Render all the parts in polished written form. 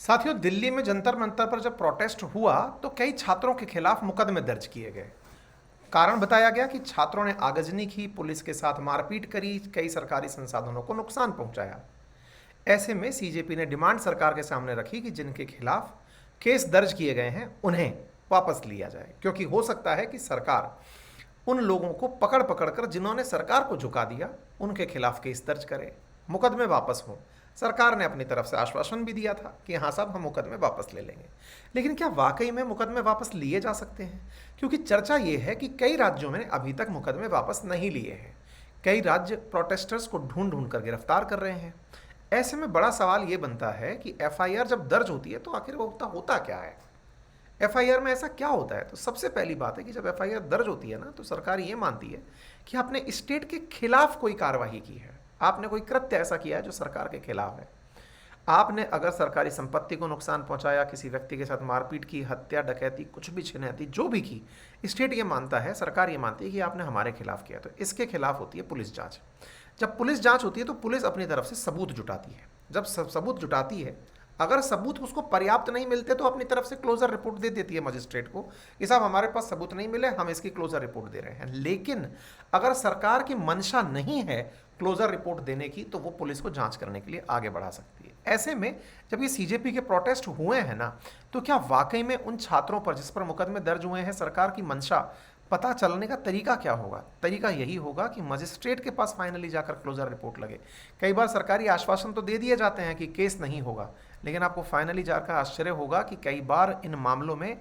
साथियों, दिल्ली में जंतर मंतर पर जब प्रोटेस्ट हुआ तो कई छात्रों के खिलाफ मुकदमे दर्ज किए गए। कारण बताया गया कि छात्रों ने आगजनी की, पुलिस के साथ मारपीट करी, कई सरकारी संसाधनों को नुकसान पहुंचाया। ऐसे में सीजेपी ने डिमांड सरकार के सामने रखी कि जिनके खिलाफ केस दर्ज किए गए हैं उन्हें वापस लिया जाए, क्योंकि हो सकता है कि सरकार उन लोगों को पकड़ पकड़ कर जिन्होंने सरकार को झुका दिया उनके खिलाफ केस दर्ज करे, मुकदमे वापस हों। सरकार ने अपनी तरफ से आश्वासन भी दिया था कि हाँ साहब, हम मुकदमे वापस ले लेंगे। लेकिन क्या वाकई में मुकदमे वापस लिए जा सकते हैं? क्योंकि चर्चा ये है कि कई राज्यों में अभी तक मुकदमे वापस नहीं लिए हैं। कई राज्य प्रोटेस्टर्स को ढूंढ ढूंढ कर गिरफ्तार कर रहे हैं। ऐसे में बड़ा सवाल ये बनता है कि एफआईआर जब दर्ज होती है तो आखिर वो होता क्या है? एफआईआर में ऐसा क्या होता है? तो सबसे पहली बात है कि जब एफआईआर दर्ज होती है ना, तो सरकार ये मानती है कि आपने स्टेट के खिलाफ कोई कार्यवाही की है, आपने कोई कृत्य ऐसा किया है जो सरकार के खिलाफ है। आपने अगर सरकारी संपत्ति को नुकसान पहुंचाया, किसी व्यक्ति के साथ मारपीट की, हत्या, डकैती, कुछ भी, छिनैती, जो भी की, स्टेट ये मानता है, सरकार ये मानती है कि आपने हमारे खिलाफ किया, तो इसके खिलाफ होती है पुलिस जांच। जब पुलिस जांच होती है तो पुलिस अपनी तरफ से सबूत जुटाती है। जब सबूत जुटाती है, अगर सबूत उसको पर्याप्त नहीं मिलते तो अपनी तरफ से क्लोजर रिपोर्ट दे देती है मजिस्ट्रेट को कि साहब हमारे पास सबूत नहीं मिले, हम इसकी क्लोजर रिपोर्ट दे रहे हैं। लेकिन अगर सरकार की मंशा नहीं है क्लोजर रिपोर्ट देने की, तो वो पुलिस को जांच करने के लिए आगे बढ़ा सकती है। ऐसे में जब ये सीजेपी के प्रोटेस्ट हुए हैं ना, तो क्या वाकई में उन छात्रों पर जिस पर मुकदमे दर्ज हुए हैं, सरकार की मंशा पता चलने का तरीका क्या होगा? तरीका यही होगा कि मजिस्ट्रेट के पास फाइनली जाकर क्लोजर रिपोर्ट लगे। कई बार सरकारी आश्वासन तो दे दिए जाते हैं कि केस नहीं होगा, लेकिन आपको फाइनली जाकर आश्चर्य होगा कि कई बार इन मामलों में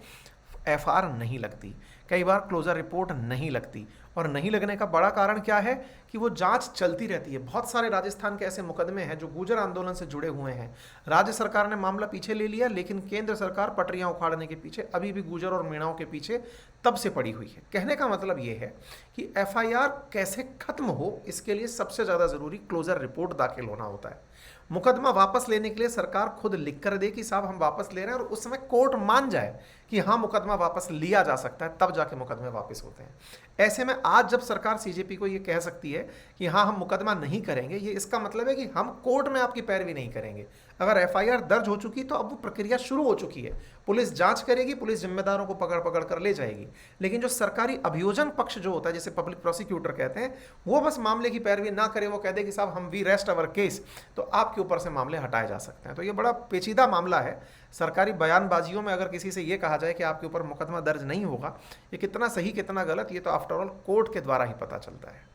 एफआर नहीं लगती, कई बार क्लोजर रिपोर्ट नहीं लगती। और नहीं लगने का बड़ा कारण क्या है कि वो जांच चलती रहती है। बहुत सारे राजस्थान के ऐसे मुकदमे हैं जो गुर्जर आंदोलन से जुड़े हुए हैं। राज्य सरकार ने मामला पीछे ले लिया, लेकिन केंद्र सरकार पटरियां उखाड़ने के पीछे अभी भी गुर्जर और मीणाओं के पीछे तब से पड़ी हुई है। कहने का मतलब ये है कि एफआईआर कैसे खत्म हो, इसके लिए सबसे ज़्यादा ज़रूरी क्लोजर रिपोर्ट दाखिल होना होता है। मुकदमा वापस लेने के लिए सरकार खुद लिख कर दे कि साहब हम वापस ले रहे हैं, और उस समय कोर्ट मान जाए कि हाँ मुकदमा वापस लिया जा सकता है, तब जाके मुकदमे वापस होते हैं। ऐसे में आज जब सरकार सीजेपी को ये कह सकती है कि हाँ हम मुकदमा नहीं करेंगे, ये इसका मतलब है कि हम कोर्ट में आपकी पैरवी नहीं करेंगे। अगर एफआईआर दर्ज हो चुकी तो अब वो प्रक्रिया शुरू हो चुकी है, पुलिस जांच करेगी, पुलिस जिम्मेदारों को पकड़ पकड़ कर ले जाएगी। लेकिन जो सरकारी अभियोजन पक्ष जो होता है, जिसे पब्लिक प्रोसिक्यूटर कहते हैं, वो बस मामले की पैरवी ना करे, वो कह दे कि साहब हम वी रेस्ट अवर केस, तो आपके ऊपर से मामले हटाए जा सकते हैं। तो ये बड़ा पेचीदा मामला है। सरकारी बयानबाजियों में अगर किसी से ये कहा जाए कि आपके ऊपर मुकदमा दर्ज नहीं होगा, ये कितना सही कितना गलत, ये तो आफ्टर ऑल कोर्ट के द्वारा ही पता चलता है।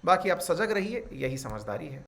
बाकी आप सजग रहिए, यही समझदारी है।